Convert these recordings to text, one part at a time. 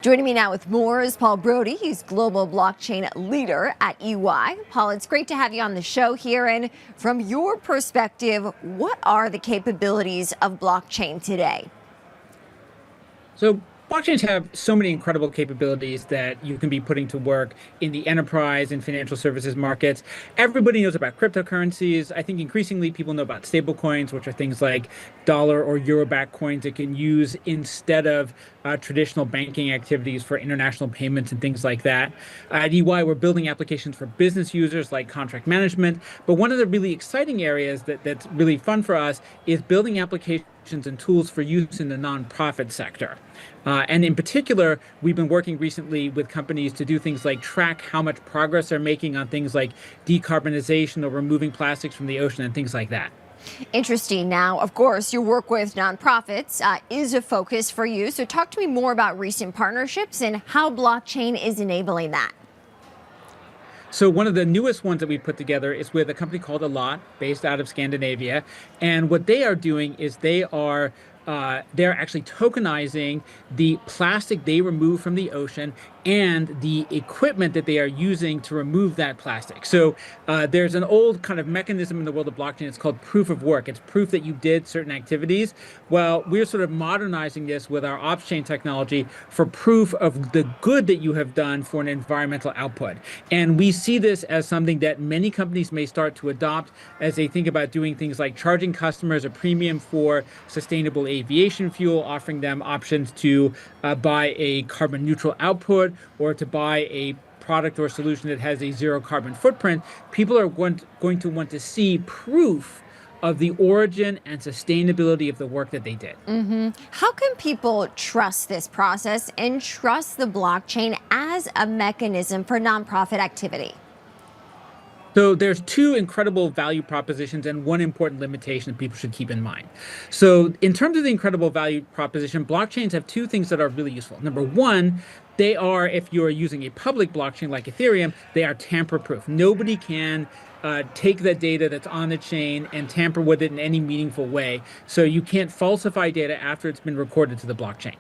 Joining me now with more is Paul Brody. He's global blockchain leader at EY. Paul, it's great to have you on the show here. And from your perspective, what are the capabilities of blockchain today? So blockchains have so many incredible capabilities that you can be putting to work in the enterprise and financial services markets. Everybody knows about cryptocurrencies. I think increasingly people know about stablecoins, which are things like dollar or euro-backed coins that can use instead of traditional banking activities for international payments and things like that. At EY, we're building applications for business users like contract management. But one of the really exciting areas that's really fun for us is building applications and tools for use in the nonprofit sector. And in particular, we've been working recently with companies to do things like track how much progress they're making on things like decarbonization or removing plastics from the ocean and things like that. Interesting. Now, of course, your work with nonprofits is a focus for you. So talk to me more about recent partnerships and how blockchain is enabling that. So one of the newest ones that we put together is with a company called Allot, based out of Scandinavia. And what they are doing is they're actually tokenizing the plastic they remove from the ocean and the equipment that they are using to remove that plastic. So there's an old kind of mechanism in the world of blockchain. It's called proof of work. It's proof that you did certain activities. Well, we're sort of modernizing this with our ops chain technology for proof of the good that you have done for an environmental output. And we see this as something that many companies may start to adopt as they think about doing things like charging customers a premium for sustainable aviation fuel, offering them options to buy a carbon neutral output or to buy a product or solution that has a zero carbon footprint. People are going to want to see proof of the origin and sustainability of the work that they did. How can people trust this process and trust the blockchain as a mechanism for nonprofit activity? So there's two incredible value propositions and one important limitation that people should keep in mind. So in terms of the incredible value proposition, blockchains have two things that are really useful. Number one, they are, if you're using a public blockchain like Ethereum, they are tamper-proof. Nobody can take the data that's on the chain and tamper with it in any meaningful way. So you can't falsify data after it's been recorded to the blockchain.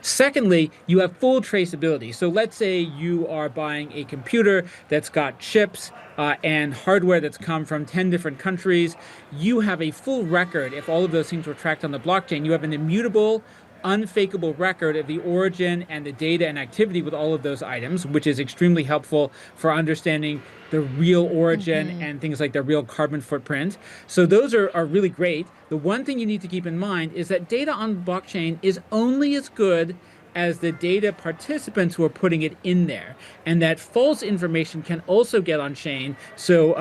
Secondly, you have full traceability. So let's say you are buying a computer that's got chips and hardware that's come from 10 different countries. You have a full record. If all of those things were tracked on the blockchain, you have an immutable, unfakeable record of the origin and the data and activity with all of those items, which is extremely helpful for understanding the real origin and things like the real carbon footprint. So those are really great. The one thing you need to keep in mind is that data on blockchain is only as good as the data participants who are putting it in there, and that false information can also get on chain. So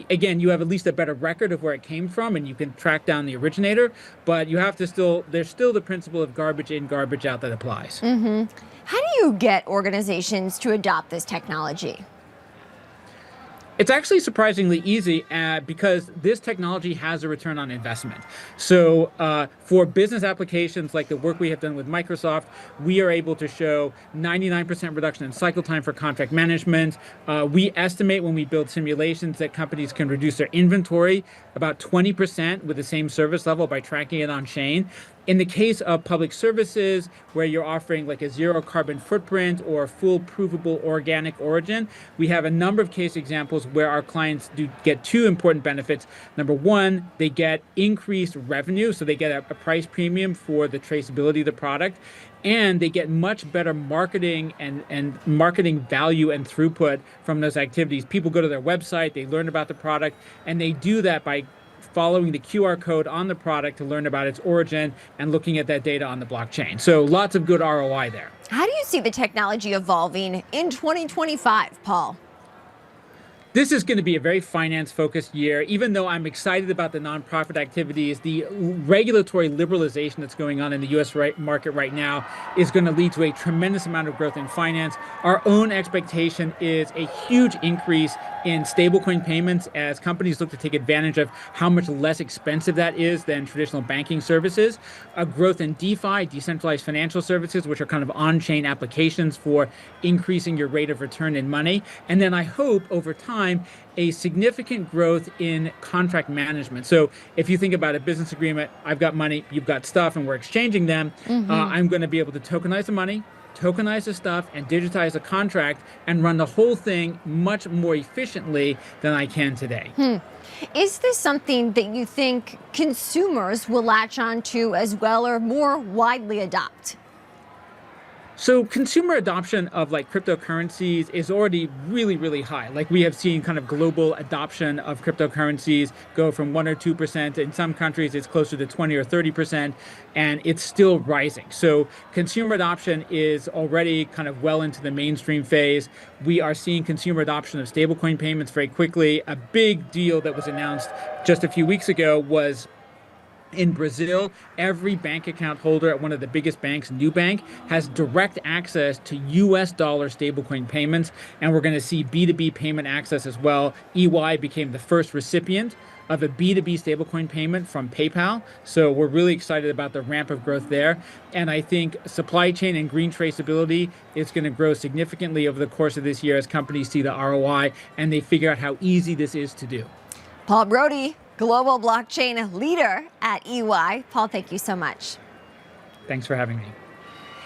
again, you have at least a better record of where it came from and you can track down the originator, but you have to there's still the principle of garbage in, garbage out that applies. How do you get organizations to adopt this technology? It's actually surprisingly easy because this technology has a return on investment. So for business applications like the work we have done with Microsoft, we are able to show 99% reduction in cycle time for contract management. We estimate when we build simulations that companies can reduce their inventory about 20% with the same service level by tracking it on chain. In the case of public services, where you're offering like a zero carbon footprint or full provable organic origin, we have a number of case examples where our clients do get two important benefits. Number one, they get increased revenue, so they get a price premium for the traceability of the product, and they get much better marketing and marketing value and throughput from those activities. People go to their website, they learn about the product, and they do that by following the QR code on the product to learn about its origin and looking at that data on the blockchain. So lots of good ROI there. How do you see the technology evolving in 2025, Paul? This is going to be a very finance-focused year. Even though I'm excited about the nonprofit activities, the regulatory liberalization that's going on in the U.S. market right now is going to lead to a tremendous amount of growth in finance. Our own expectation is a huge increase in stablecoin payments as companies look to take advantage of how much less expensive that is than traditional banking services. A growth in DeFi, decentralized financial services, which are kind of on-chain applications for increasing your rate of return in money. And then I hope over time, a significant growth in contract management. So if you think about a business agreement, I've got money, you've got stuff, and we're exchanging them. I'm going to be able to tokenize the money. tokenize the stuff and digitize the contract and run the whole thing much more efficiently than I can today. Is this something that you think consumers will latch on to as well or more widely adopt? So consumer adoption of like cryptocurrencies is already really, really high. Like we have seen kind of global adoption of cryptocurrencies go from 1 or 2%. In some countries, it's closer to 20 or 30%, and it's still rising. So consumer adoption is already kind of well into the mainstream phase. We are seeing consumer adoption of stablecoin payments very quickly. A big deal that was announced just a few weeks ago was in Brazil, every bank account holder at one of the biggest banks, Nubank, has direct access to US dollar stablecoin payments, and we're going to see B2B payment access as well. EY became the first recipient of a B2B stablecoin payment from PayPal, so we're really excited about the ramp of growth there. And I think supply chain and green traceability is going to grow significantly over the course of this year as companies see the ROI and they figure out how easy this is to do. Paul Brody, global blockchain leader at EY. Paul, thank you so much. Thanks for having me.